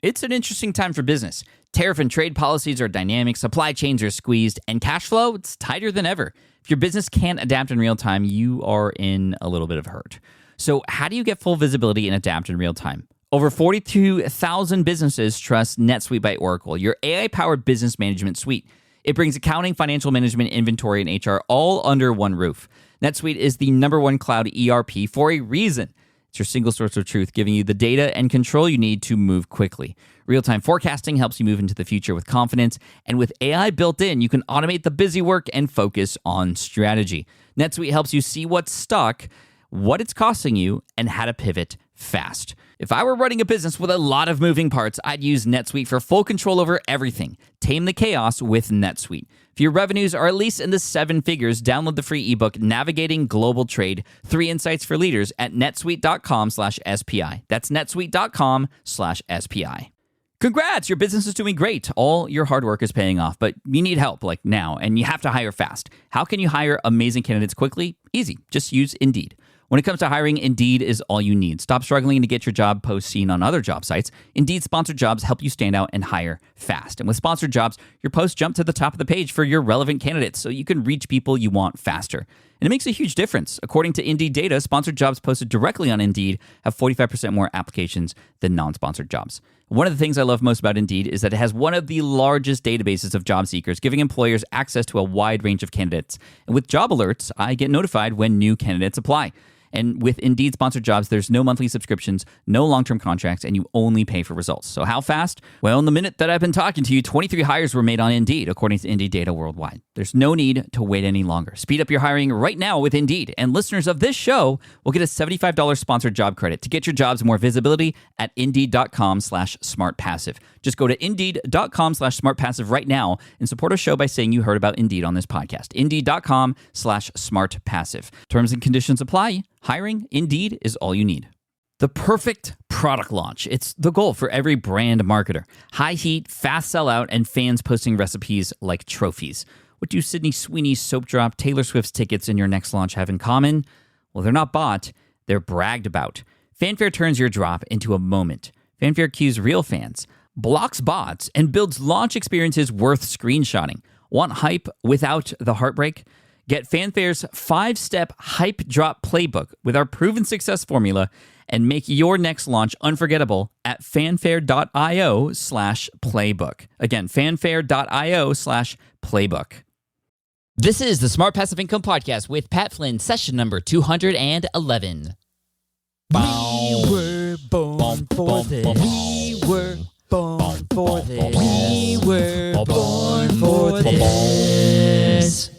It's an interesting time for business. Tariff and trade policies are dynamic, supply chains are squeezed, and cash flow, it's tighter than ever. If your business can't adapt in real time, you are in a little bit of hurt. So how do you get full visibility and adapt in real time? Over 42,000 businesses trust NetSuite by Oracle, your AI-powered business management suite. It brings accounting, financial management, inventory, and HR all under one roof. NetSuite is the #1 cloud ERP for a reason. It's your single source of truth, giving you the data and control you need to move quickly. Real-time forecasting helps you move into the future with confidence, and with AI built in, you can automate the busy work and focus on strategy. NetSuite helps you see what's stuck, what it's costing you, and how to pivot fast. If I were running a business with a lot of moving parts, I'd use NetSuite for full control over everything. Tame the chaos with NetSuite. If your revenues are at least in the 7 figures, download the free ebook, Navigating Global Trade, 3 Insights for Leaders at netsuite.com/SPI. That's netsuite.com/SPI. Congrats, your business is doing great. All your hard work is paying off, but you need help like now, and you have to hire fast. How can you hire amazing candidates quickly? Easy, just use Indeed. When it comes to hiring, Indeed is all you need. Stop struggling to get your job post seen on other job sites. Indeed sponsored jobs help you stand out and hire fast. And with sponsored jobs, your posts jump to the top of the page for your relevant candidates so you can reach people you want faster. And it makes a huge difference. According to Indeed data, sponsored jobs posted directly on Indeed have 45% more applications than non-sponsored jobs. One of the things I love most about Indeed is that it has one of the largest databases of job seekers, giving employers access to a wide range of candidates. And with job alerts, I get notified when new candidates apply. And with Indeed sponsored jobs, there's no monthly subscriptions, no long-term contracts, and you only pay for results. So how fast? Well, in the minute that I've been talking to you, 23 hires were made on Indeed, according to Indeed data worldwide. There's no need to wait any longer. Speed up your hiring right now with Indeed. And listeners of this show will get a $75 sponsored job credit to get your jobs more visibility at Indeed.com/smartpassive. Just go to Indeed.com/smartpassive right now and support our show by saying you heard about Indeed on this podcast. Indeed.com/smartpassive. Terms and conditions apply. Hiring, Indeed, is all you need. The perfect product launch. It's the goal for every brand marketer. High heat, fast sellout, and fans posting recipes like trophies. What do Sydney Sweeney's soap drop, Taylor Swift's tickets, and your next launch have in common? Well, they're not bought, they're bragged about. Fanfare turns your drop into a moment. Fanfare cues real fans, blocks bots, and builds launch experiences worth screenshotting. Want hype without the heartbreak? Get Fanfare's 5-step hype drop playbook with our proven success formula and make your next launch unforgettable at fanfare.io/playbook. Again, fanfare.io/playbook. This is the Smart Passive Income Podcast with Pat Flynn, session number 211. We were born for this. We were born for this. We were born for this.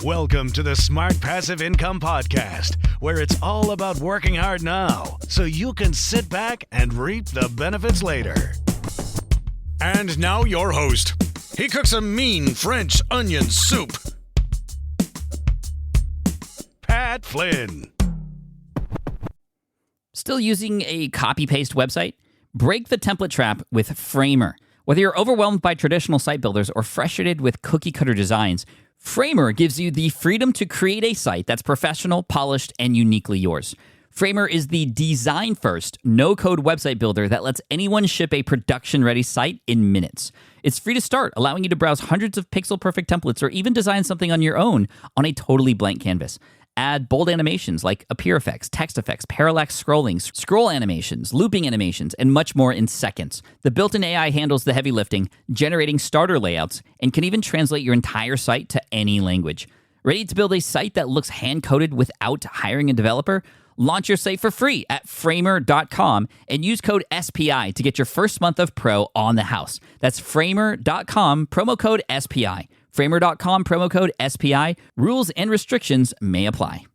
Welcome to the Smart Passive Income Podcast, where it's all about working hard now so you can sit back and reap the benefits later. And now your host. He cooks a mean French onion soup. Pat Flynn. Still using a copy-paste website? Break the template trap with Framer. Whether you're overwhelmed by traditional site builders or frustrated with cookie-cutter designs, Framer gives you the freedom to create a site that's professional, polished, and uniquely yours. Framer is the design-first, no-code website builder that lets anyone ship a production-ready site in minutes. It's free to start, allowing you to browse hundreds of pixel-perfect templates or even design something on your own on a totally blank canvas. Add bold animations like appear effects, text effects, parallax scrolling, scroll animations, looping animations, and much more in seconds. The built-in AI handles the heavy lifting, generating starter layouts, and can even translate your entire site to any language. Ready to build a site that looks hand-coded without hiring a developer? Launch your site for free at framer.com and use code SPI to get your first month of pro on the house. That's framer.com, promo code SPI. Framer.com, promo code SPI. Rules and restrictions may apply.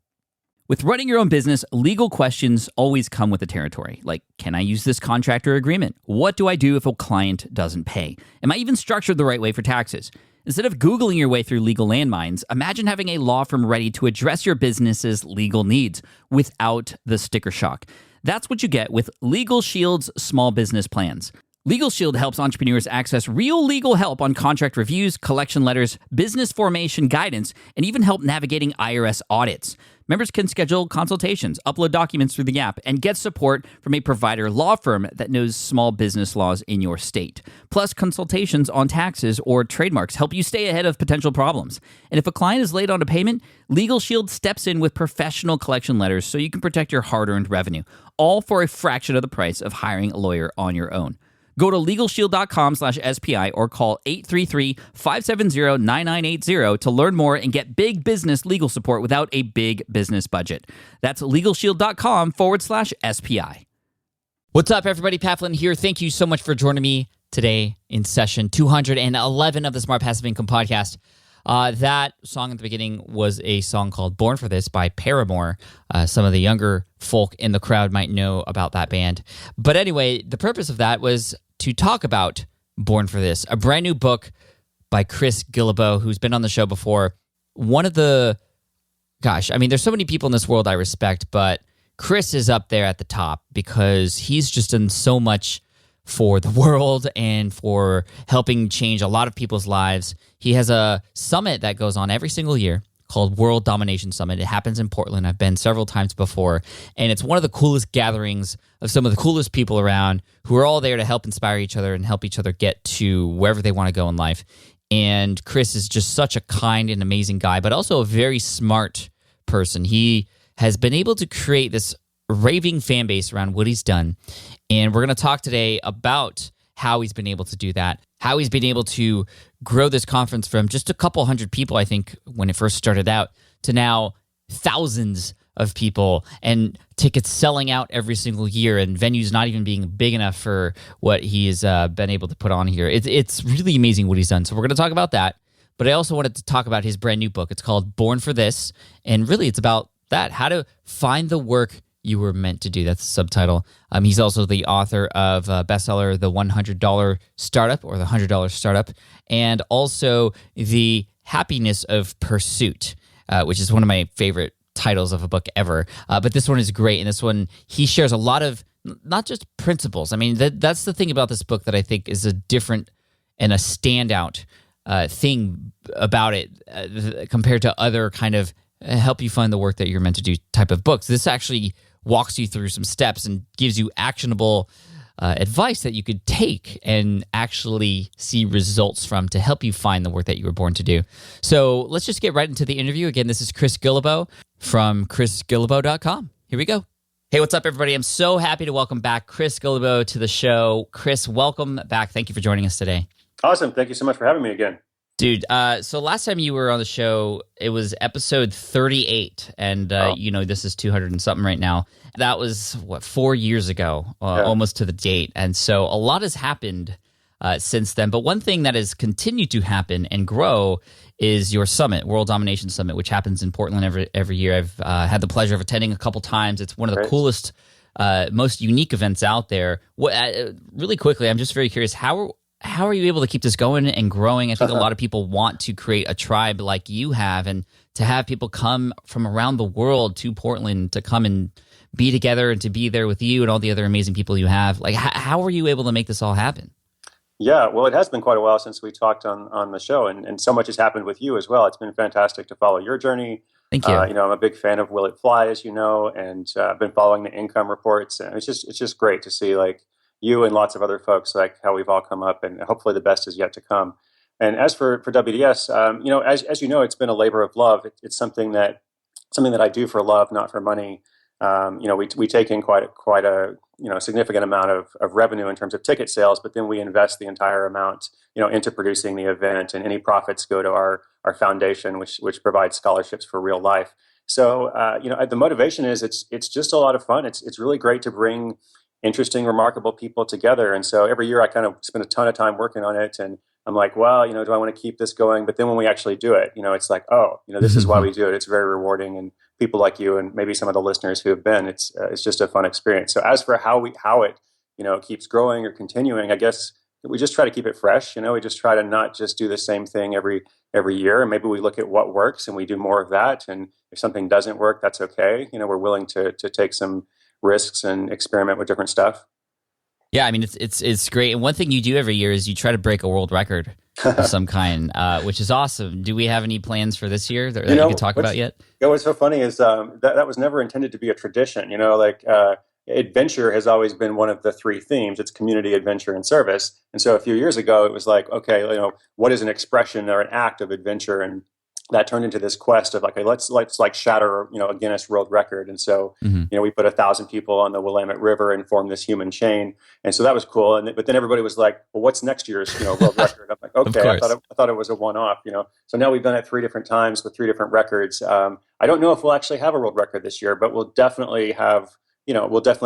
With running your own business, legal questions always come with the territory. Like, can I use this contract or agreement? What do I do if a client doesn't pay? Am I even structured the right way for taxes? Instead of Googling your way through legal landmines, imagine having a law firm ready to address your business's legal needs without the sticker shock. That's what you get with Legal Shield's small business plans. Legal Shield helps entrepreneurs access real legal help on contract reviews, collection letters, business formation guidance, and even help navigating IRS audits. Members can schedule consultations, upload documents through the app, and get support from a provider law firm that knows small business laws in your state. Plus, consultations on taxes or trademarks help you stay ahead of potential problems. And if a client is late on a payment, Legal Shield steps in with professional collection letters so you can protect your hard-earned revenue, all for a fraction of the price of hiring a lawyer on your own. Go to LegalShield.com/SPI or call 833-570-9980 to learn more and get big business legal support without a big business budget. That's LegalShield.com/SPI. What's up, everybody? Pat Flynn here. Thank you so much for joining me today in session 211 of the Smart Passive Income Podcast. That song at the beginning was a song called Born for This by Paramore. Some of the younger folk in the crowd might know about that band. But anyway, the purpose of that was to talk about Born for This, a brand new book by Chris Guillebeau, who's been on the show before. One of the, there's so many people in this world I respect, but Chris is up there at the top because he's just done so much for the world and for helping change a lot of people's lives. He has a summit that goes on every single year called World Domination Summit. It happens in Portland. I've been several times before, and it's one of the coolest gatherings of some of the coolest people around who are all there to help inspire each other and help each other get to wherever they want to go in life. And Chris is just such a kind and amazing guy, but also a very smart person. He has been able to create this raving fan base around what he's done. And we're going to talk today about how he's been able to do that, how he's been able to grow this conference from just a couple hundred people, I think, when it first started out, to now thousands of people and tickets selling out every single year and venues not even being big enough for what he's been able to put on here. It's really amazing what he's done. So we're going to talk about that. But I also wanted to talk about his brand new book. It's called Born for This. And really, it's about that, how to find the work you were meant to do. That's the subtitle. He's also the author of a bestseller, The $100 Startup, or The $100 Startup, and also The Happiness of Pursuit, which is one of my favorite titles of a book ever. But this one is great. And this one, he shares a lot of, not just principles. I mean, that's the thing about this book that I think is a different and a standout thing about it compared to other kind of help you find the work that you're meant to do type of books. This actually walks you through some steps and gives you actionable advice that you could take and actually see results from to help you find the work that you were born to do. So let's just get right into the interview. Again, this is Chris Guillebeau from chrisguillebeau.com. Here we go. Hey, what's up, everybody? I'm so happy to welcome back Chris Guillebeau to the show. Chris, welcome back. Thank you for joining us today. Awesome. Thank you so much for having me again. Dude, so last time you were on the show, it was episode 38, and this is 200 and something right now. That was, 4 years ago, almost to the date. And so a lot has happened since then. But one thing that has continued to happen and grow is your summit, World Domination Summit, which happens in Portland every year. I've had the pleasure of attending a couple times. It's one of the coolest, most unique events out there. Really quickly, I'm just very curious, how are you able to keep this going and growing? I think a lot of people want to create a tribe like you have, and to have people come from around the world to Portland to come and be together and to be there with you and all the other amazing people you have. Like, how are you able to make this all happen? Yeah, well, it has been quite a while since we talked on the show, and so much has happened with you as well. It's been fantastic to follow your journey. Thank you. I'm a big fan of Will It Fly, as you know, and I've been following the income reports, and it's just great to see like you and lots of other folks, like how we've all come up, and hopefully the best is yet to come. And as for WDS, as you know, it's been a labor of love. It's something that I do for love, not for money. We take in quite a significant amount of revenue in terms of ticket sales, but then we invest the entire amount into producing the event, and any profits go to our foundation, which provides scholarships for real life. So the motivation is it's just a lot of fun. It's really great to bring interesting, remarkable people together. And so every year I kind of spend a ton of time working on it, and I'm like, well, do I want to keep this going? But then when we actually do it, it's like, this is why we do it. It's very rewarding, and people like you and maybe some of the listeners who have been, it's just a fun experience. So as for how it keeps growing or continuing, I guess we just try to keep it fresh. We just try to not just do the same thing every year, and maybe we look at what works and we do more of that. And if something doesn't work, that's okay. We're willing to take some risks and experiment with different stuff. Yeah, I mean, it's great. And one thing you do every year is you try to break a world record. of some kind, which is awesome. Do we have any plans for this year that you can talk about yet? What's so funny is that was never intended to be a tradition. Adventure has always been one of the three themes. It's community, adventure, and service. And so a few years ago, it was like, okay, what is an expression or an act of adventure? And that turned into this quest of like, let's like shatter, a Guinness World Record. And so, we put 1,000 people on the Willamette River and formed this human chain. And so that was cool. But then everybody was like, well, what's next year's, world record? I'm like, okay, I thought it was a one-off, So now we've done it 3 different times with 3 different records. I don't know if we'll actually have a world record this year, but we'll definitely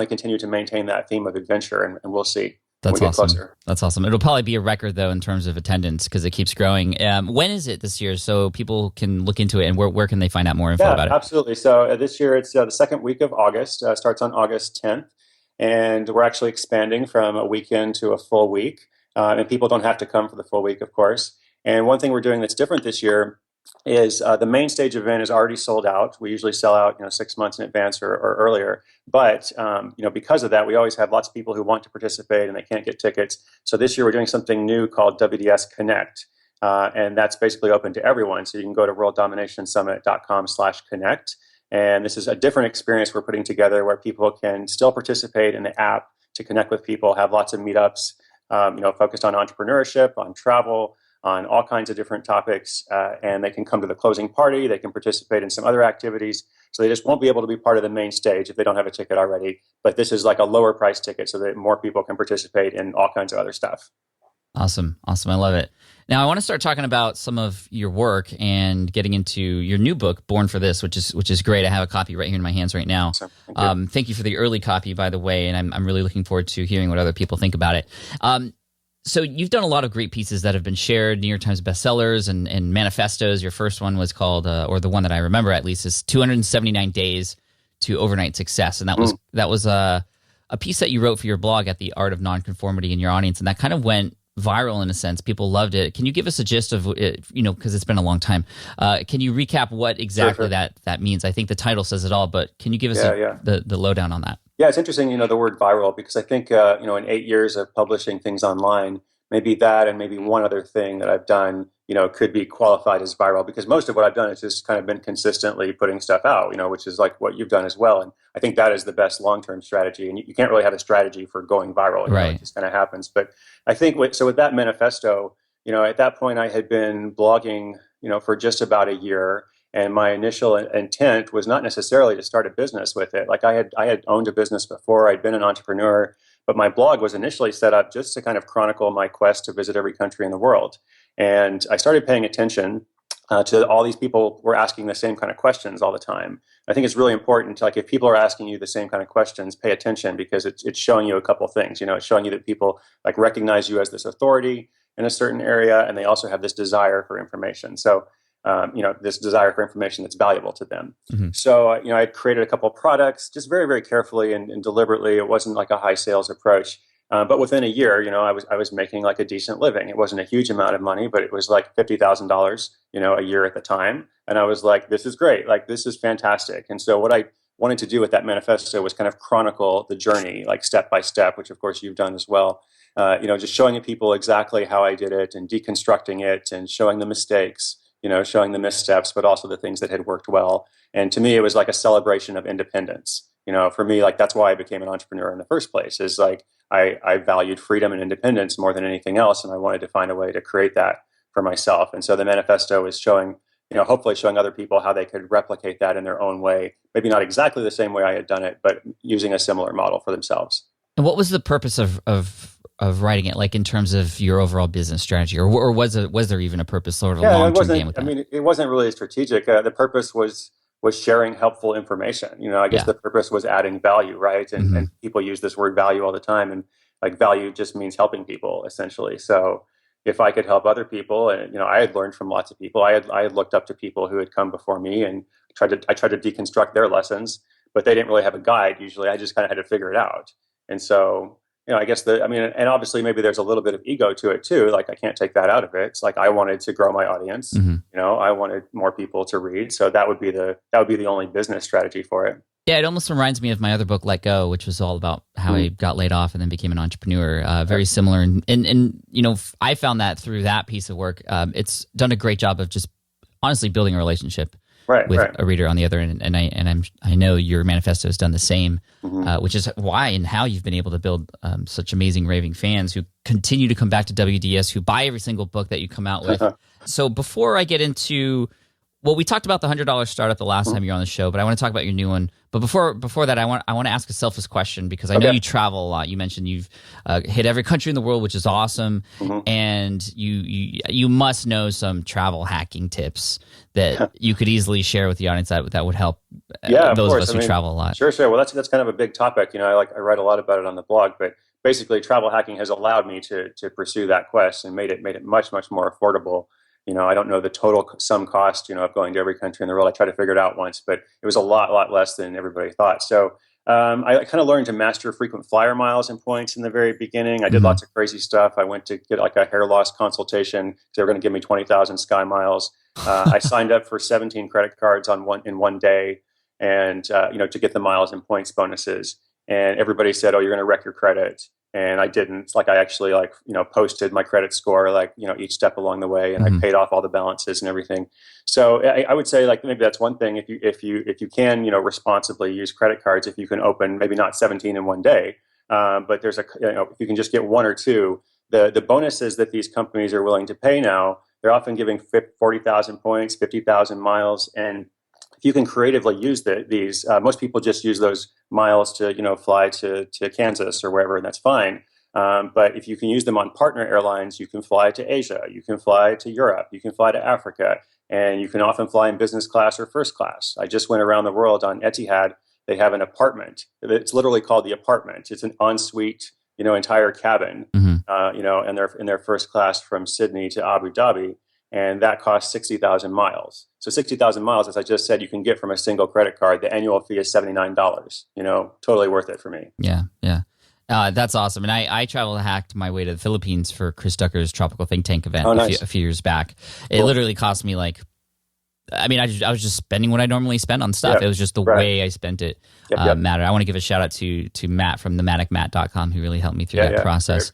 continue to maintain that theme of adventure, and we'll see. That's awesome. That's awesome. It'll probably be a record, though, in terms of attendance because it keeps growing. When is it this year so people can look into it, and where can they find out more info about it? Absolutely. So this year it's the second week of August, starts on August 10th, and we're actually expanding from a weekend to a full week, and people don't have to come for the full week, of course. And one thing we're doing that's different this year is the main stage event is already sold out. We usually sell out 6 months in advance or earlier. But because of that, we always have lots of people who want to participate and they can't get tickets. So this year we're doing something new called WDS Connect. And that's basically open to everyone. So you can go to worlddominationsummit.com/connect. And this is a different experience we're putting together where people can still participate in the app to connect with people, have lots of meetups, focused on entrepreneurship, on travel, on all kinds of different topics, and they can come to the closing party. They can participate in some other activities. So they just won't be able to be part of the main stage if they don't have a ticket already. But this is like a lower price ticket so that more people can participate in all kinds of other stuff. Awesome. I love it. Now I want to start talking about some of your work and getting into your new book, Born for This, which is great. I have a copy right here in my hands right now. Awesome. Thank you for the early copy, by the way, and I'm really looking forward to hearing what other people think about it. So you've done a lot of great pieces that have been shared, New York Times bestsellers and manifestos. Your first one was called, or the one that I remember at least, is 279 Days to Overnight Success. And that was a piece that you wrote for your blog at The Art of Nonconformity in your audience. And that kind of went viral in a sense. People loved it. Can you give us a gist of it, because it's been a long time. Can you recap what exactly that means? I think the title says it all, but can you give us the lowdown on that? Yeah, it's interesting, the word viral, because I think, in 8 years of publishing things online, maybe that and maybe one other thing that I've done, could be qualified as viral, because most of what I've done is just kind of been consistently putting stuff out, which is like what you've done as well. And I think that is the best long-term strategy. And you can't really have a strategy for going viral. Right. It just kind of happens. But I think with that manifesto, at that point I had been blogging, for just about a year. And my initial intent was not necessarily to start a business with it. Like I had owned a business before. I'd been an entrepreneur, but my blog was initially set up just to kind of chronicle my quest to visit every country in the world. And I started paying attention to all these people were asking the same kind of questions all the time. I think it's really important to, like, if people are asking you the same kind of questions, pay attention, because it's showing you a couple things. It's showing you that people like recognize you as this authority in a certain area, and they also have this desire for information. So this desire for information that's valuable to them. Mm-hmm. So, I had created a couple of products just very, very carefully and deliberately. It wasn't like a high sales approach. But within a year, I was making like a decent living. It wasn't a huge amount of money, but it was like $50,000, a year at the time. And I was like, this is great. Like, this is fantastic. And so what I wanted to do with that manifesto was kind of chronicle the journey, like step by step, which of course you've done as well. Just showing people exactly how I did it and deconstructing it and showing the mistakes, showing the missteps, but also the things that had worked well. And to me, it was like a celebration of independence. For me, like, that's why I became an entrepreneur in the first place, is like, I valued freedom and independence more than anything else. And I wanted to find a way to create that for myself. And so the manifesto is showing, hopefully showing other people how they could replicate that in their own way. Maybe not exactly the same way I had done it, but using a similar model for themselves. And what was the purpose of writing it, like in terms of your overall business strategy, or was there even a purpose, sort of a long-term game with that? I mean, it wasn't really strategic. The purpose was sharing helpful information. I guess the purpose was adding value, right? And people use this word value all the time, and like value just means helping people essentially. So if I could help other people, and I had learned from lots of people. I had looked up to people who had come before me and I tried to deconstruct their lessons, but they didn't really have a guide. Usually, I just kind of had to figure it out. And so, I guess and obviously maybe there's a little bit of ego to it too. Like I can't take that out of it. It's like I wanted to grow my audience. I wanted more people to read. So that would be the only business strategy for it. Yeah, it almost reminds me of my other book, Let Go, which was all about how I got laid off and then became an entrepreneur. Very similar. And I found that through that piece of work, it's done a great job of just honestly building a relationship with a reader on the other end. And I know your manifesto has done the same, which is why and how you've been able to build such amazing raving fans who continue to come back to WDS, who buy every single book that you come out with. So before I get into... Well, we talked about the $100 startup the last time you were on the show, but I want to talk about your new one. But before that, I want to ask a selfish question because I know you travel a lot. You mentioned you've hit every country in the world, which is awesome, and you must know some travel hacking tips that you could easily share with the audience that would help those of us who travel a lot. Sure. Well, that's kind of a big topic. I write a lot about it on the blog, but basically, travel hacking has allowed me to pursue that quest and made it much more affordable. I don't know the total sum cost, of going to every country in the world. I tried to figure it out once, but it was a lot less than everybody thought. So I kind of learned to master frequent flyer miles and points in the very beginning. I did lots of crazy stuff. I went to get like a hair loss consultation because they were going to give me 20,000 Sky Miles. I signed up for 17 credit cards in one day, and to get the miles and points bonuses. And everybody said, "Oh, you're going to wreck your credit." And I didn't. Like I actually posted my credit score each step along the way, and I paid off all the balances and everything. So I would say maybe that's one thing if you can responsibly use credit cards, if you can open maybe not 17 in one day, but there's if you can just get one or two, the bonuses that these companies are willing to pay now, they're often giving 40,000 points, 50,000 miles, and if you can creatively use these, most people just use those miles to fly to Kansas or wherever, and that's fine. But if you can use them on partner airlines, you can fly to Asia, you can fly to Europe, you can fly to Africa, and you can often fly in business class or first class. I just went around the world on Etihad. They have an apartment. It's literally called the apartment. It's an ensuite, entire cabin, in their first class from Sydney to Abu Dhabi. And that costs 60,000 miles. So 60,000 miles, as I just said, you can get from a single credit card. The annual fee is $79. Totally worth it for me. Yeah. That's awesome. And I hacked my way to the Philippines for Chris Ducker's Tropical Think Tank event a few years back. It literally cost me I was just spending what I normally spend on stuff. It was just the way I spent it mattered. I want to give a shout out to Matt from thematicmatt.com who really helped me through that process.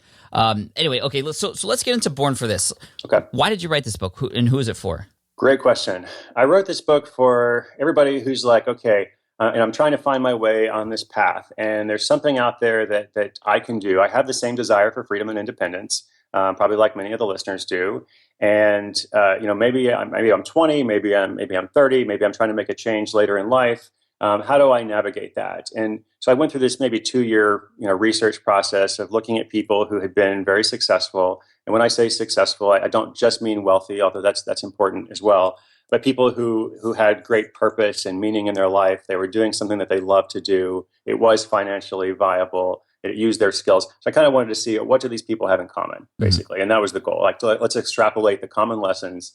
Anyway, okay, so let's get into Born for This. Okay. Why did you write this book, and who is it for? Great question. I wrote this book for everybody who's like, okay, and I'm trying to find my way on this path, and there's something out there that I can do. I have the same desire for freedom and independence, probably like many of the listeners do. And maybe I'm 20, maybe I'm 30, maybe I'm trying to make a change later in life. How do I navigate that? And so I went through this maybe 2-year research process of looking at people who had been very successful. And when I say successful, I don't just mean wealthy, although that's important as well. But people who had great purpose and meaning in their life. They were doing something that they loved to do. It was financially viable. It used their skills. So I kind of wanted to see what do these people have in common, basically. And that was the goal. Let's extrapolate the common lessons,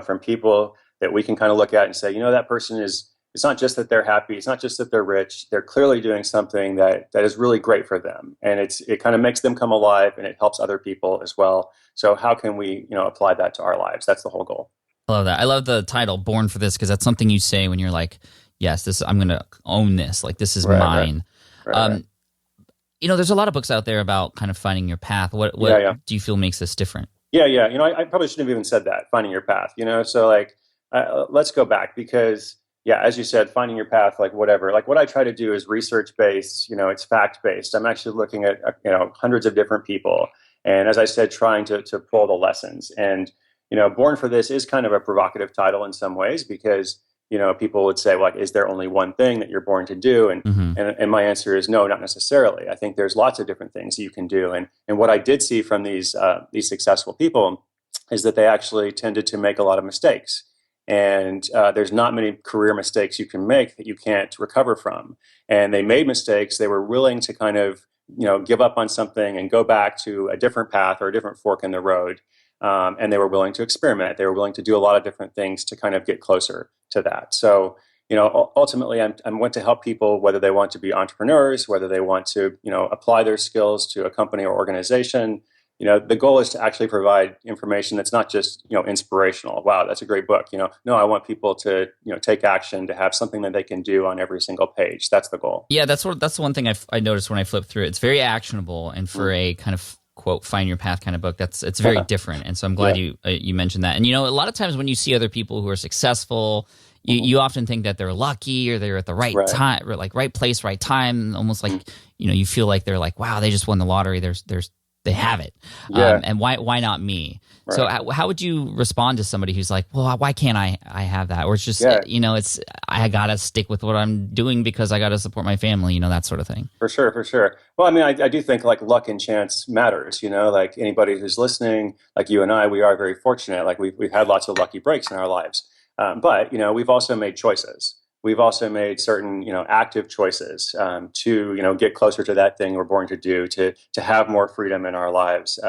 from people that we can kind of look at and say, that person is. It's not just that they're happy. It's not just that they're rich. They're clearly doing something that is really great for them, and it kind of makes them come alive, and it helps other people as well. So how can we, apply that to our lives? That's the whole goal. I love that. I love the title "Born for This" because that's something you say when you're like, "Yes, I'm going to own this. Like this is mine." Right. There's a lot of books out there about kind of finding your path. What do you feel makes this different? Yeah. I probably shouldn't have even said that. Finding your path. So let's go back because. Yeah, as you said, finding your path, whatever. What I try to do is research-based, it's fact-based. I'm actually looking at, hundreds of different people. And as I said, trying to pull the lessons. And, Born for This is kind of a provocative title in some ways because, people would say, is there only one thing that you're born to do? And my answer is no, not necessarily. I think there's lots of different things you can do. And what I did see from these successful people is that they actually tended to make a lot of mistakes. And there's not many career mistakes you can make that you can't recover from. And they made mistakes. They were willing to kind of, give up on something and go back to a different path or a different fork in the road. And they were willing to experiment. They were willing to do a lot of different things to kind of get closer to that. So, ultimately I want to help people, whether they want to be entrepreneurs, whether they want to, apply their skills to a company or organization. The goal is to actually provide information that's not just, inspirational. Wow, that's a great book. No, I want people to, take action, to have something that they can do on every single page. That's the goal. Yeah, that's the one thing I noticed when I flipped through it. It's very actionable, and for a kind of quote find your path kind of book, it's very different. And so I'm glad you mentioned that. And a lot of times when you see other people who are successful, you often think that they're lucky or they're at the right time, or like right place, right time. Almost like you feel like they're like, wow, they just won the lottery. They have it, and why not me? Right. So how would you respond to somebody who's like, well, why can't I have that? Or it's just it's I gotta stick with what I'm doing because I gotta support my family, that sort of thing. For sure. Well, I mean, I do think like luck and chance matters. Like anybody who's listening, like you and I, we are very fortunate. Like we've had lots of lucky breaks in our lives. But we've also made choices. We've also made certain active choices to get closer to that thing we're born to do, to have more freedom in our lives.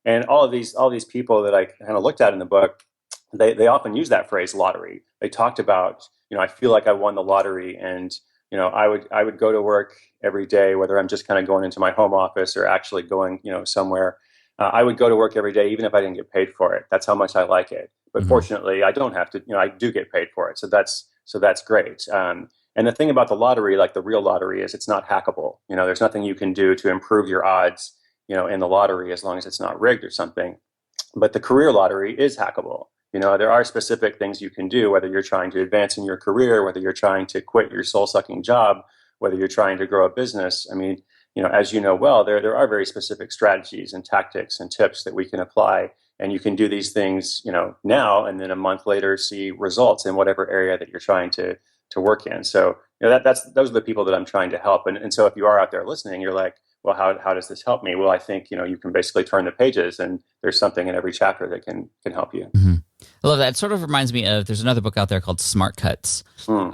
And all these people that I kind of looked at in the book, they often use that phrase lottery. They talked about I feel like I won the lottery, and I would go to work every day, whether I'm just kind of going into my home office or actually going somewhere. I would go to work every day, even if I didn't get paid for it. That's how much I like it. But fortunately, I don't have to. I do get paid for it, so that's great. And the thing about the lottery, like the real lottery, is it's not hackable. There's nothing you can do to improve your odds, in the lottery, as long as it's not rigged or something. But the career lottery is hackable. There are specific things you can do, whether you're trying to advance in your career, whether you're trying to quit your soul-sucking job, whether you're trying to grow a business. I mean, as you know well, there are very specific strategies and tactics and tips that we can apply. And you can do these things, now, and then a month later see results in whatever area that you're trying to work in. So, those are the people that I'm trying to help. And so if you are out there listening, you're like, well, how does this help me? Well, I think, you can basically turn the pages, and there's something in every chapter that can help you. Mm-hmm. I love that. It sort of reminds me of, there's another book out there called Smart Cuts,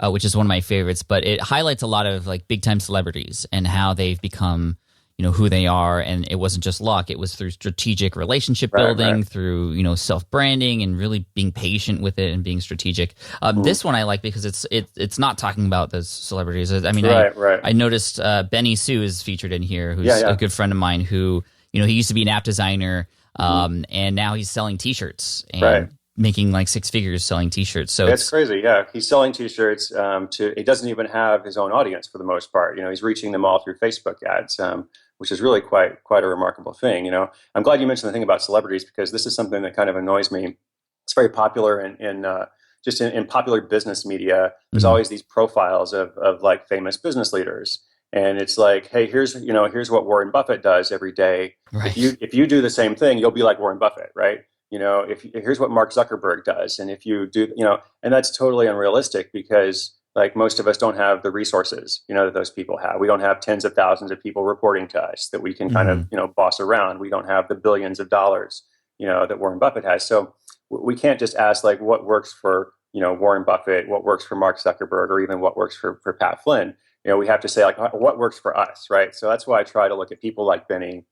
which is one of my favorites, but it highlights a lot of like big time celebrities and how they've become who they are. And it wasn't just luck. It was through strategic relationship building, through, self-branding and really being patient with it and being strategic. This one I like because it's not talking about those celebrities. I mean, I noticed Benny Sue is featured in here, who's a good friend of mine who, he used to be an app designer, and now he's selling T-shirts and making like six figures selling T-shirts. So it's crazy. Yeah. He's selling T-shirts he doesn't even have his own audience for the most part. He's reaching them all through Facebook ads. Which is really quite a remarkable thing. I'm glad you mentioned the thing about celebrities, because this is something that kind of annoys me. It's very popular in popular business media. There's always these profiles of like famous business leaders, and it's like, hey, here's what Warren Buffett does every day. Right. If you do the same thing, you'll be like Warren Buffett, right? Here's what Mark Zuckerberg does, and if you do, and that's totally unrealistic, because like most of us don't have the resources, that those people have. We don't have tens of thousands of people reporting to us that we can kind of, boss around. We don't have the billions of dollars, that Warren Buffett has. So we can't just ask like what works for, Warren Buffett, what works for Mark Zuckerberg, or even what works for Pat Flynn. We have to say like what works for us, right? So that's why I try to look at people like Benny,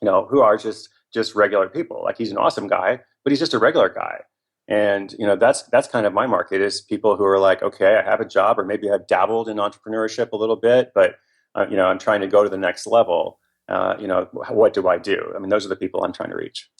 who are just regular people. Like he's an awesome guy, but he's just a regular guy. And, that's kind of my market, is people who are like, okay, I have a job, or maybe I've dabbled in entrepreneurship a little bit, but, I'm trying to go to the next level. What do I do? I mean, those are the people I'm trying to reach.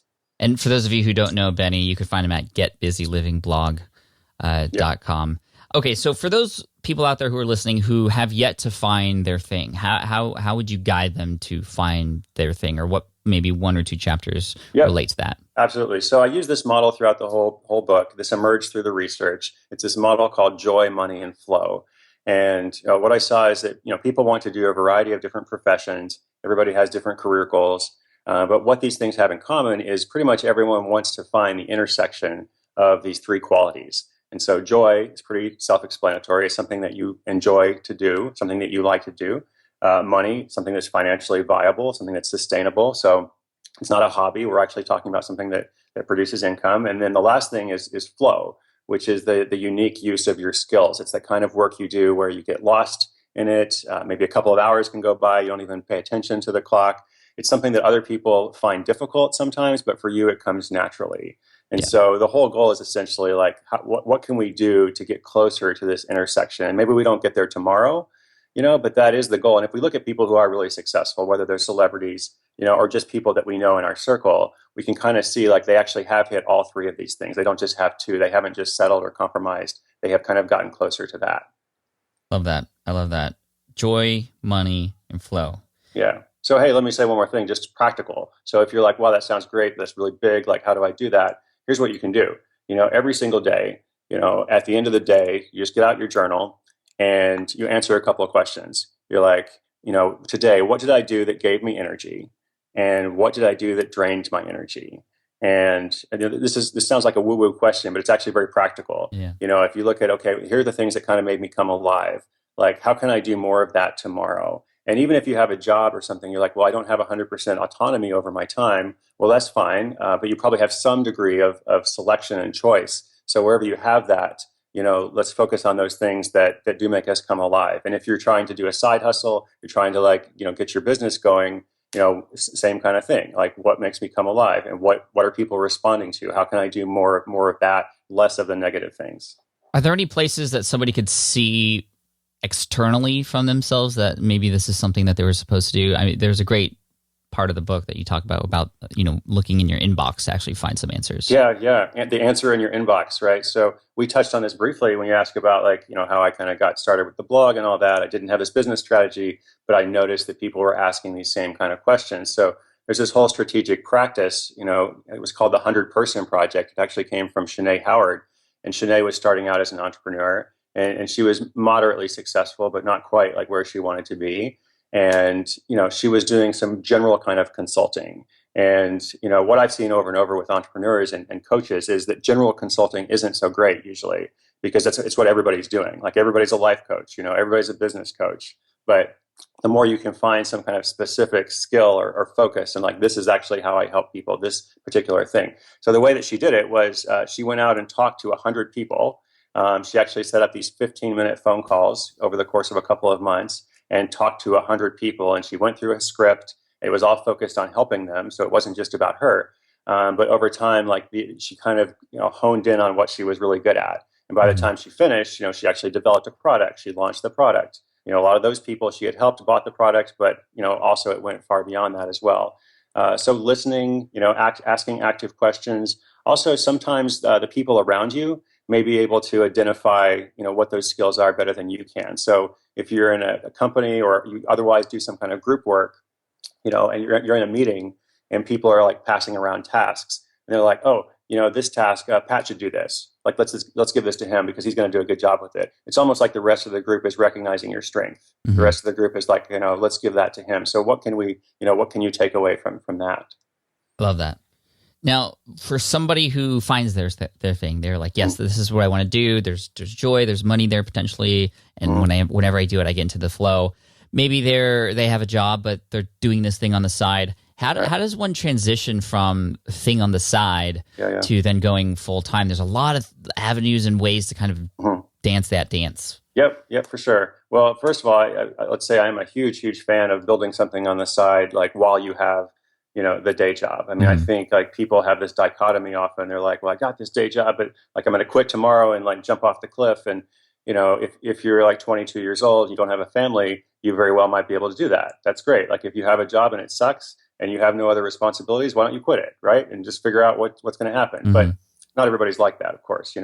And for those of you who don't know Benny, you can find him at getbusylivingblog.com. Okay, so for those people out there who are listening who have yet to find their thing, how would you guide them to find their thing, or what maybe one or two chapters relate to that? Absolutely. So I use this model throughout the whole book. This emerged through the research. It's this model called joy, money, and flow. And what I saw is that people want to do a variety of different professions. Everybody has different career goals. But what these things have in common is pretty much everyone wants to find the intersection of these three qualities. And so joy is pretty self-explanatory. It's something that you enjoy to do, something that you like to do. Money, something that's financially viable, something that's sustainable. So it's not a hobby. We're actually talking about something that produces income. And then the last thing is flow, which is the unique use of your skills. It's that kind of work you do where you get lost in it. Maybe a couple of hours can go by. You don't even pay attention to the clock. it's something that other people find difficult sometimes, but for you, it comes naturally. And Yeah. so the whole goal is essentially like, what can we do to get closer to this intersection? And maybe we don't get there tomorrow, but that is the goal. And if we look at people who are really successful, whether they're celebrities, or just people that we know in our circle, we can kind of see like they actually have hit all three of these things. They don't just have two. They haven't just settled or compromised. They have kind of gotten closer to that. Love that. I love that. Joy, money, and flow. Yeah. So, hey, let me say one more thing, just practical. So if you're like, wow, that sounds great, that's really big, like, how do I do that? Here's what you can do. Every single day, at the end of the day, you just get out your journal and you answer a couple of questions. You're like, today, what did I do that gave me energy? And what did I do that drained my energy? And this sounds like a woo-woo question, but it's actually very practical. Yeah. If you look at, okay, here are the things that kind of made me come alive. Like, how can I do more of that tomorrow? And even if you have a job or something, you're like, well, I don't have 100% autonomy over my time. Well, that's fine. But you probably have some degree of selection and choice. So wherever you have that, let's focus on those things that do make us come alive. And if you're trying to do a side hustle, you're trying to get your business going, same kind of thing. Like, what makes me come alive, and what are people responding to? How can I do more of that, less of the negative things? Are there any places that somebody could see externally from themselves that maybe this is something that they were supposed to do? I mean, there's a great part of the book that you talk about looking in your inbox to actually find some answers. Yeah. And the answer in your inbox, right? So we touched on this briefly when you asked about how I kind of got started with the blog and all that. I didn't have this business strategy, but I noticed that people were asking these same kind of questions. So there's this whole strategic practice, it was called the 100-Person Project. It actually came from Shanae Howard. And Shanae was starting out as an entrepreneur, and she was moderately successful, but not quite like where she wanted to be. And, she was doing some general kind of consulting. And, what I've seen over and over with entrepreneurs and coaches is that general consulting isn't so great usually, because it's what everybody's doing. Like, everybody's a life coach, everybody's a business coach. But the more you can find some kind of specific skill or focus, and like, this is actually how I help people, this particular thing. So the way that she did it was she went out and talked to 100 people. She actually set up these 15-minute phone calls over the course of a couple of months and talked to 100 people. And she went through a script. It was all focused on helping them. So it wasn't just about her. But over time, she kind of honed in on what she was really good at. And by the time she finished, she actually developed a product. She launched the product. A lot of those people she had helped bought the product, but also it went far beyond that as well. So listening, asking active questions. Also, sometimes the people around you may be able to identify, what those skills are better than you can. So if you're in a company, or you otherwise do some kind of group work, and you're in a meeting and people are like passing around tasks, and they're like, oh, this task, Pat should do this. Like, let's give this to him because he's going to do a good job with it. It's almost like the rest of the group is recognizing your strength. Mm-hmm. The rest of the group is like, let's give that to him. So what can you take away from that? Love that. Now, for somebody who finds their thing, they're like, yes, this is what I want to do. There's joy, there's money there potentially, and whenever I do it, I get into the flow. Maybe they have a job, but they're doing this thing on the side. How does one transition from thing on the side to then going full time? There's a lot of avenues and ways to kind of dance that dance. Yep, for sure. Well, first of all, let's say I'm a huge fan of building something on the side, like while you have the day job. I mean, I think like people have this dichotomy often. They're like, well, I got this day job, but like I'm going to quit tomorrow and like jump off the cliff. And, if you're like 22 years old, you don't have a family, you very well might be able to do that. That's great. Like, if you have a job and it sucks and you have no other responsibilities, why don't you quit it, right? And just figure out what's going to happen. Mm-hmm. But not everybody's like that, of course,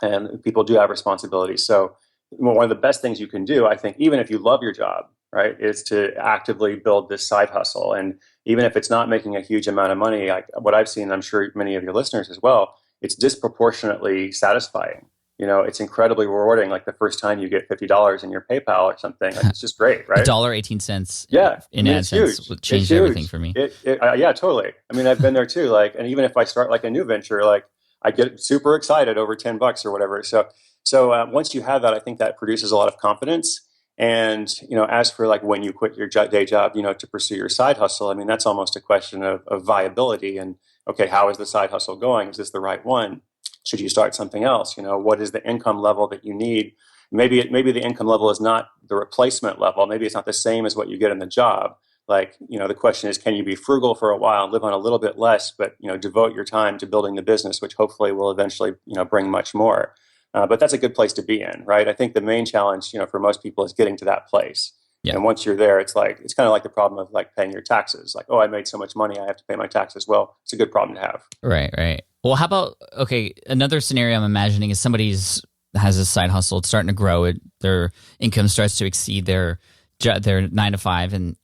and people do have responsibilities. So one of the best things you can do, I think, even if you love your job, right, is to actively build this side hustle. And even if it's not making a huge amount of money, what I've seen, I'm sure many of your listeners as well, it's disproportionately satisfying. It's incredibly rewarding. Like the first time you get $50 in your PayPal or something, like, it's just great, right? $1.18 in AdSense would change everything for me. Yeah, totally. I mean, I've been there too. Like, and even if I start like a new venture, like I get super excited over $10 or whatever. So once you have that, I think that produces a lot of confidence. And, as for like when you quit your day job, to pursue your side hustle, I mean, that's almost a question of viability. And okay, how is the side hustle going? Is this the right one? Should you start something else? What is the income level that you need? Maybe the income level is not the replacement level. Maybe it's not the same as what you get in the job, like, the question is, can you be frugal for a while, live on a little bit less, but, devote your time to building the business, which hopefully will eventually, bring much more. But that's a good place to be in, right? I think the main challenge, for most people is getting to that place. Yeah. And once you're there, it's kind of like the problem of like paying your taxes. Like, oh, I made so much money, I have to pay my taxes. Well, it's a good problem to have. Right. Well, how about, okay, another scenario I'm imagining is somebody's has a side hustle, it's starting to grow, their income starts to exceed their 9 to 5, and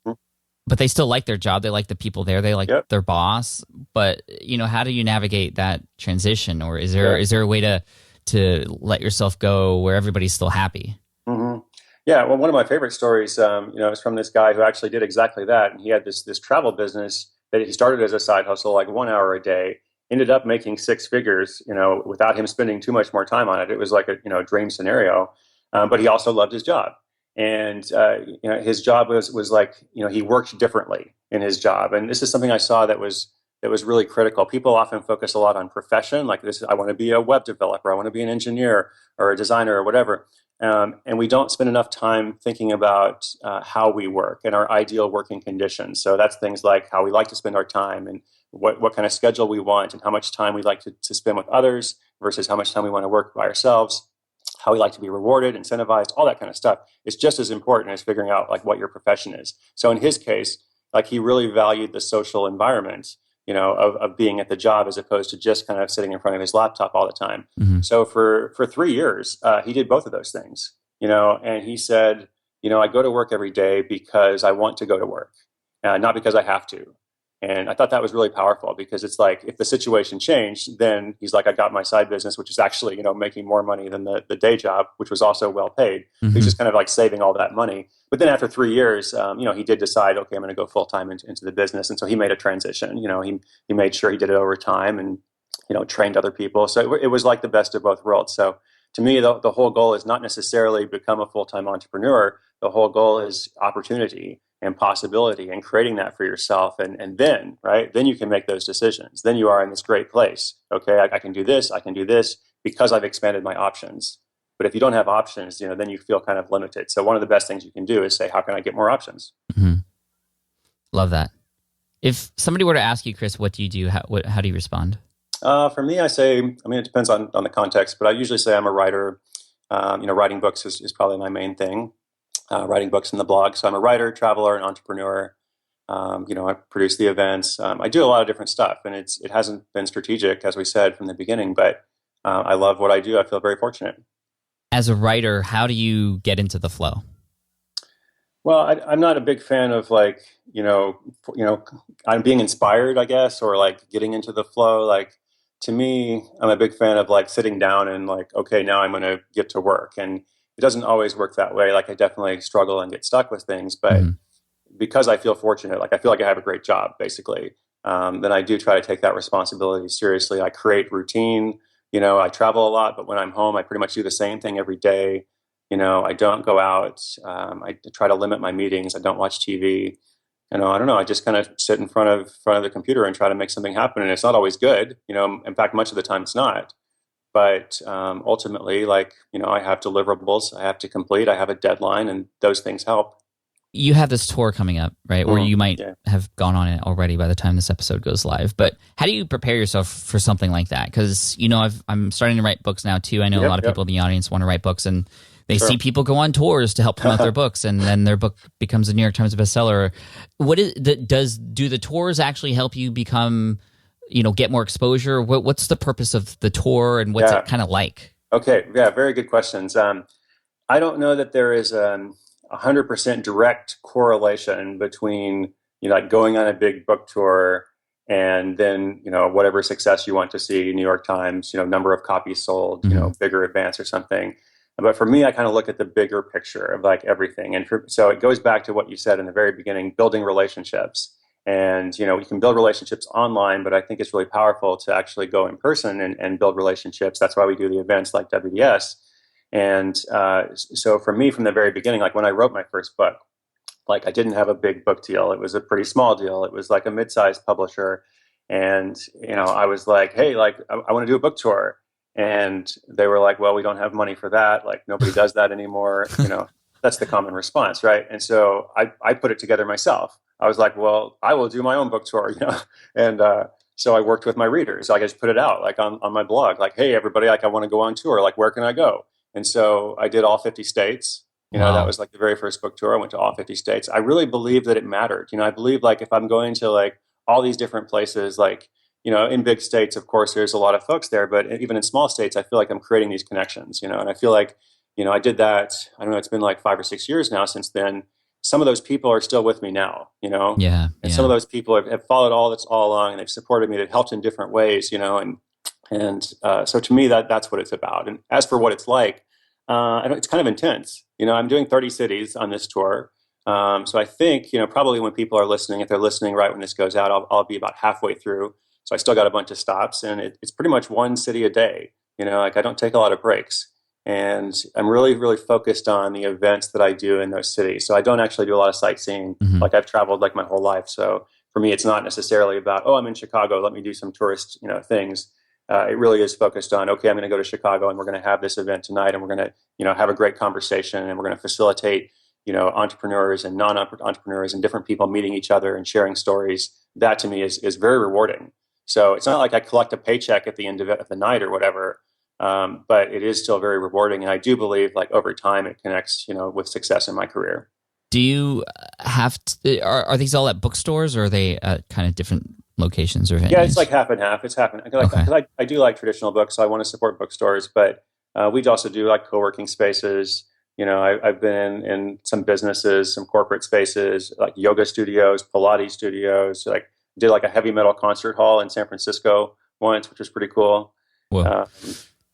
but they still like their job, they like the people there, they like their boss. But how do you navigate that transition, or is there a way to let yourself go where everybody's still happy? Mm-hmm. Yeah, well, one of my favorite stories, is from this guy who actually did exactly that. And he had this travel business that he started as a side hustle, like 1 hour a day, ended up making 6 figures, without him spending too much more time on it. It was like a dream scenario, but he also loved his job. And his job was like, he worked differently in his job. And this is something I saw that was really critical. People often focus a lot on profession, like I want to be a web developer, I want to be an engineer or a designer or whatever. And we don't spend enough time thinking about how we work and our ideal working conditions. So that's things like how we like to spend our time, and what kind of schedule we want, and how much time we like to spend with others versus how much time we want to work by ourselves, how we like to be rewarded, incentivized, all that kind of stuff. It's just as important as figuring out like what your profession is. So in his case, like he really valued the social environment, of being at the job, as opposed to just kind of sitting in front of his laptop all the time. Mm-hmm. So for 3 years, he did both of those things, and he said, I go to work every day because I want to go to work, not because I have to. And I thought that was really powerful, because it's like, if the situation changed, then he's like, I got my side business, which is actually, making more money than the day job, which was also well paid. Mm-hmm. He's just kind of like saving all that money. But then after 3 years, he did decide, okay, I'm going to go full time into the business. And so he made a transition. He made sure he did it over time, and, trained other people. So it was like the best of both worlds. So to me, the whole goal is not necessarily become a full-time entrepreneur. The whole goal is opportunity and possibility, and creating that for yourself. And then, right, then you can make those decisions. Then you are in this great place. Okay, I can do this, because I've expanded my options. But if you don't have options, then you feel kind of limited. So one of the best things you can do is say, how can I get more options? Mm-hmm. Love that. If somebody were to ask you, Chris, what do you do? How do you respond? For me, I say, it depends on the context, but I usually say I'm a writer. Writing books is probably my main thing. Writing books in the blog. So I'm a writer, traveler, and entrepreneur. I produce the events. I do a lot of different stuff, and it hasn't been strategic, as we said from the beginning, but I love what I do. I feel very fortunate. As a writer, how do you get into the flow? Well, I'm not a big fan of I'm being inspired, I guess, or like getting into the flow. Like, to me, I'm a big fan of like sitting down and like, okay, now I'm going to get to work. And it doesn't always work that way. Like, I definitely struggle and get stuck with things, but because I feel fortunate, like I feel like I have a great job, basically, then I do try to take that responsibility seriously. I create routine. I travel a lot, but when I'm home, I pretty much do the same thing every day. I don't go out. I try to limit my meetings. I don't watch TV. I don't know. I just kind of sit in front of the computer and try to make something happen. And it's not always good. In fact, much of the time it's not. But ultimately, I have deliverables I have to complete. I have a deadline, and those things help. You have this tour coming up, right? Or you might have gone on it already by the time this episode goes live. But how do you prepare yourself for something like that? Because, I'm starting to write books now too. I know a lot of people in the audience want to write books, and they see people go on tours to help promote their books, and then their book becomes a New York Times bestseller. Do the tours actually help you become, get more exposure? What's the purpose of the tour, and what's it kind of like? Okay, very good questions. I don't know that there is 100% direct correlation between going on a big book tour and then whatever success you want to see, New York Times, number of copies sold, bigger advance or something. But for me, I kind of look at the bigger picture of like everything. And so it goes back to what you said in the very beginning, building relationships. And, we can build relationships online, but I think it's really powerful to actually go in person and build relationships. That's why we do the events like WDS. And so for me, from the very beginning, like when I wrote my first book, like I didn't have a big book deal. It was a pretty small deal. It was like a mid-sized publisher. And, I was like, hey, like I want to do a book tour. And they were like, well, we don't have money for that. Like nobody does that anymore. That's the common response, right? And so I put it together myself. I was like, well, I will do my own book tour, and so I worked with my readers. Like I just put it out like on my blog, like, hey, everybody, like I want to go on tour. Like, where can I go? And so I did all 50 states. That was like the very first book tour. I went to all 50 states. I really believe that it mattered. I believe like if I'm going to like all these different places, like, in big states, of course, there's a lot of folks there, but even in small states, I feel like I'm creating these connections, and I feel like, I did that. I don't know, it's been like 5 or 6 years now since then. Some of those people are still with me now, Yeah. and some of those people have followed all along, and they've supported me. They've helped in different ways, and so to me, that's what it's about. And as for what it's like, it's kind of intense. I'm doing 30 cities on this tour. So I think, probably when people are listening, if they're listening right when this goes out, I'll be about halfway through. So I still got a bunch of stops, and it's pretty much one city a day. Like I don't take a lot of breaks. And I'm really, really focused on the events that I do in those cities. So I don't actually do a lot of sightseeing. Like I've traveled like my whole life. So for me, it's not necessarily about, I'm in Chicago, let me do some tourist, things. It really is focused on, okay, I'm going to go to Chicago and we're going to have this event tonight, and we're going to, have a great conversation, and we're going to facilitate, entrepreneurs and non-entrepreneurs and different people meeting each other and sharing stories. That to me is very rewarding. So it's not like I collect a paycheck at the end of the night or whatever. But it is still very rewarding. And I do believe like over time it connects, with success in my career. Do you have are these all at bookstores, or are they at kind of different locations or venues? Yeah, it's like half and half. It's half and half. Because I do like traditional books, so I want to support bookstores, but we also do like co-working spaces. I've been in some businesses, some corporate spaces, like yoga studios, Pilates studios, like did like a heavy metal concert hall in San Francisco once, which was pretty cool. Whoa.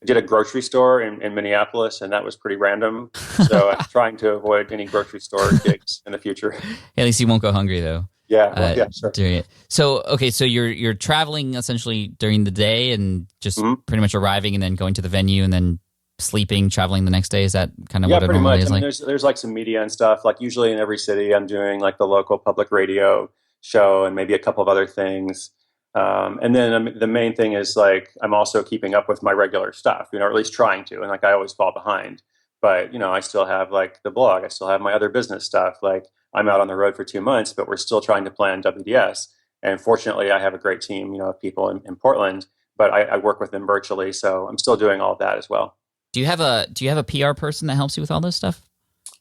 I did a grocery store in Minneapolis, and that was pretty random. So I'm trying to avoid any grocery store gigs in the future. At least you won't go hungry, though. Yeah, sure. Doing it. So, okay, so you're traveling essentially during the day and just pretty much arriving and then going to the venue and then sleeping, traveling the next day. Is that kind of what it normally is like? There's like some media and stuff. Like usually in every city, I'm doing like the local public radio show and maybe a couple of other things. And then the main thing is like I'm also keeping up with my regular stuff, or at least trying to. And like I always fall behind, but I still have like the blog. I still have my other business stuff. Like I'm out on the road for 2 months, but we're still trying to plan WDS. And fortunately, I have a great team, of people in Portland, but I work with them virtually, so I'm still doing all of that as well. Do you have a PR person that helps you with all this stuff?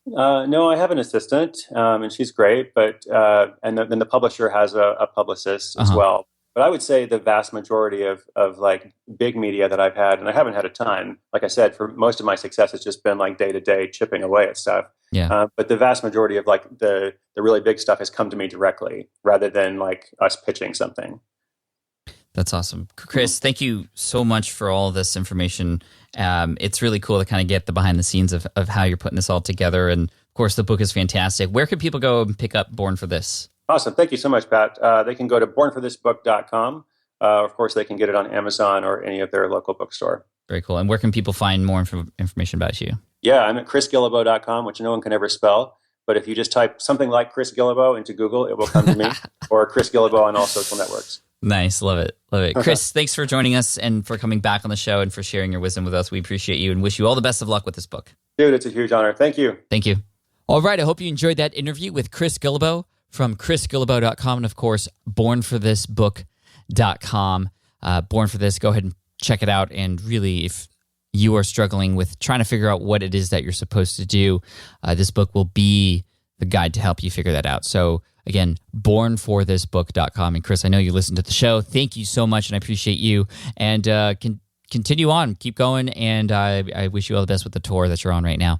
No, I have an assistant, and she's great. But and then the publisher has a publicist as well. But I would say the vast majority of like big media that I've had, and I haven't had a ton, like I said, for most of my success, it's just been like day to day chipping away at stuff. Yeah. But the vast majority of like the really big stuff has come to me directly rather than like us pitching something. That's awesome. Chris, thank you so much for all this information. It's really cool to kind of get the behind the scenes of how you're putting this all together. And of course, the book is fantastic. Where can people go and pick up Born for This? Awesome. Thank you so much, Pat. They can go to bornforthisbook.com. Of course, they can get it on Amazon or any of their local bookstore. Very cool. And where can people find more information about you? Yeah, I'm at chrisguillebeau.com, which no one can ever spell. But if you just type something like Chris Guillebeau into Google, it will come to me, or Chris Guillebeau on all social networks. Nice. Love it. Love it. Chris, thanks for joining us and for coming back on the show and for sharing your wisdom with us. We appreciate you and wish you all the best of luck with this book. Dude, it's a huge honor. Thank you. Thank you. All right. I hope you enjoyed that interview with Chris Guillebeau from chrisguillebeau.com and, of course, bornforthisbook.com. Born for This, go ahead and check it out. And really, if you are struggling with trying to figure out what it is that you're supposed to do, this book will be the guide to help you figure that out. So again, bornforthisbook.com. And Chris, I know you listened to the show. Thank you so much, and I appreciate you. And continue on, keep going, and I wish you all the best with the tour that you're on right now.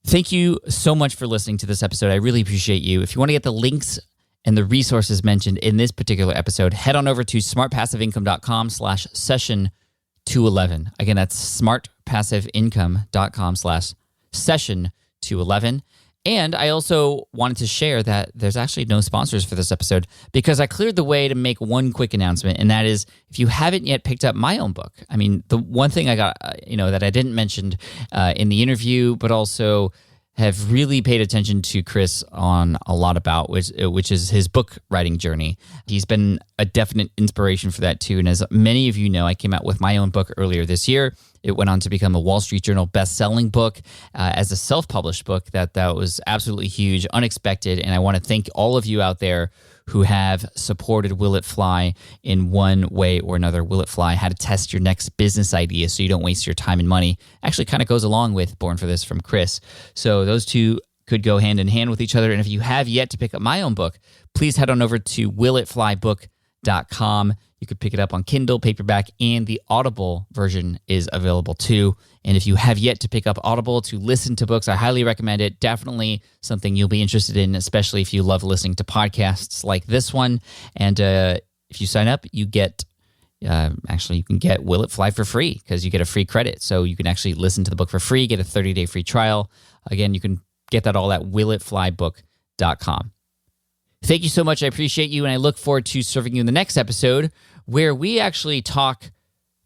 Thank you so much for listening to this episode. I really appreciate you. If you want to get the links and the resources mentioned in this particular episode, head on over to smartpassiveincome.com/session211. Again, that's smartpassiveincome.com/session211. And I also wanted to share that there's actually no sponsors for this episode because I cleared the way to make one quick announcement, and that is if you haven't yet picked up my own book. I mean, the one thing I got, that I didn't mention in the interview, but also have really paid attention to Chris on a lot about, which is his book writing journey. He's been a definite inspiration for that too. And as many of you know, I came out with my own book earlier this year. It went on to become a Wall Street Journal best-selling book as a self-published book. That was absolutely huge, unexpected. And I want to thank all of you out there who have supported Will It Fly in one way or another. Will It Fly, how to test your next business idea so you don't waste your time and money. Actually kind of goes along with Born for This from Chris. So those two could go hand in hand with each other. And if you have yet to pick up my own book, please head on over to willitflybook.com. You could pick it up on Kindle, paperback, and the Audible version is available too. And if you have yet to pick up Audible to listen to books, I highly recommend it. Definitely something you'll be interested in, especially if you love listening to podcasts like this one. And if you sign up, you get, you can get Will It Fly for free because you get a free credit. So you can actually listen to the book for free, get a 30-day free trial. Again, you can get that all at willitflybook.com. Thank you so much. I appreciate you, and I look forward to serving you in the next episode where we actually talk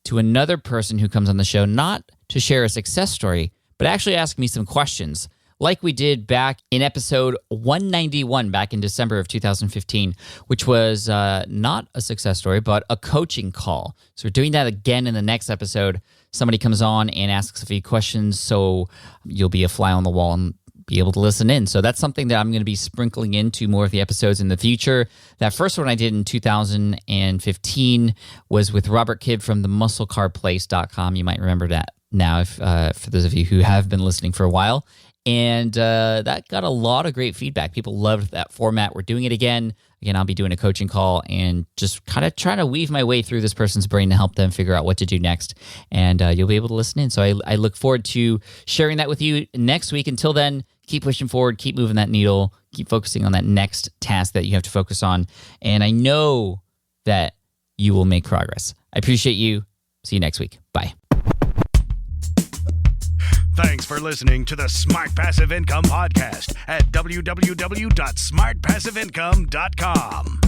to another person who comes on the show, not to share a success story, but actually ask me some questions like we did back in episode 191 back in December of 2015, which was not a success story, but a coaching call. So we're doing that again in the next episode. Somebody comes on and asks a few questions, so you'll be a fly on the wall and be able to listen in. So that's something that I'm going to be sprinkling into more of the episodes in the future. That first one I did in 2015 was with Robert Kidd from the musclecarplace.com. You might remember that now, if for those of you who have been listening for a while. And that got a lot of great feedback. People loved that format. We're doing it again. Again, I'll be doing a coaching call and just kind of trying to weave my way through this person's brain to help them figure out what to do next. And you'll be able to listen in. So I look forward to sharing that with you next week. Until then, keep pushing forward, keep moving that needle, keep focusing on that next task that you have to focus on. And I know that you will make progress. I appreciate you. See you next week. Bye. Thanks for listening to the Smart Passive Income Podcast at www.smartpassiveincome.com.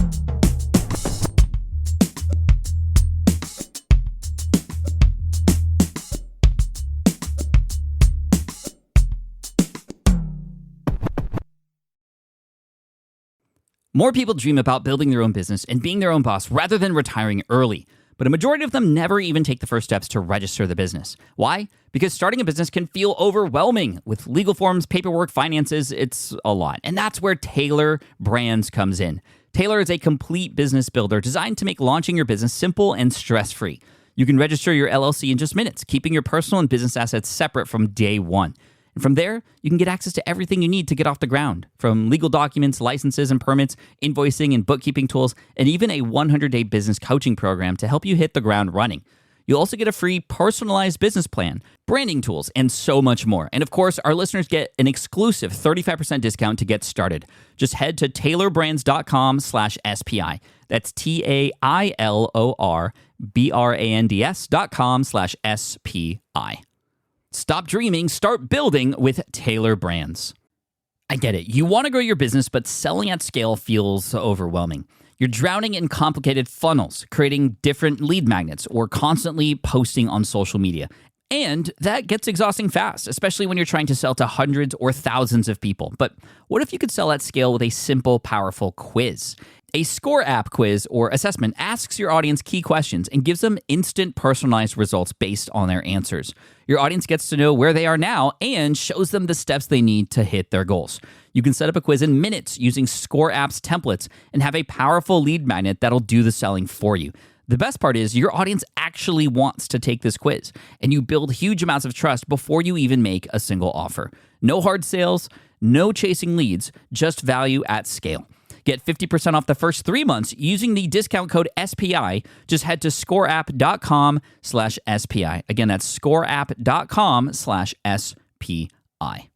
More people dream about building their own business and being their own boss rather than retiring early. But a majority of them never even take the first steps to register the business. Why? Because starting a business can feel overwhelming. With legal forms, paperwork, finances, it's a lot. And that's where Taylor Brands comes in. Taylor is a complete business builder designed to make launching your business simple and stress-free. You can register your LLC in just minutes, keeping your personal and business assets separate from day one. And from there, you can get access to everything you need to get off the ground, from legal documents, licenses and permits, invoicing and bookkeeping tools, and even a 100-day business coaching program to help you hit the ground running. You'll also get a free personalized business plan, branding tools, and so much more. And of course, our listeners get an exclusive 35% discount to get started. Just head to taylorbrands.com/SPI. That's TAILORBRANDS.com/SPI. Stop dreaming, start building with Taylor Brands. I get it. You want to grow your business, but selling at scale feels overwhelming. You're drowning in complicated funnels, creating different lead magnets, or constantly posting on social media. And that gets exhausting fast, especially when you're trying to sell to hundreds or thousands of people. But what if you could sell at scale with a simple, powerful quiz? A score app quiz or assessment asks your audience key questions and gives them instant personalized results based on their answers. Your audience gets to know where they are now and shows them the steps they need to hit their goals. You can set up a quiz in minutes using Score App's templates and have a powerful lead magnet that'll do the selling for you. The best part is your audience actually wants to take this quiz, and you build huge amounts of trust before you even make a single offer. No hard sales, no chasing leads, just value at scale. Get 50% off the first 3 months using the discount code SPI. Just head to scoreapp.com/SPI. Again, that's scoreapp.com/SPI.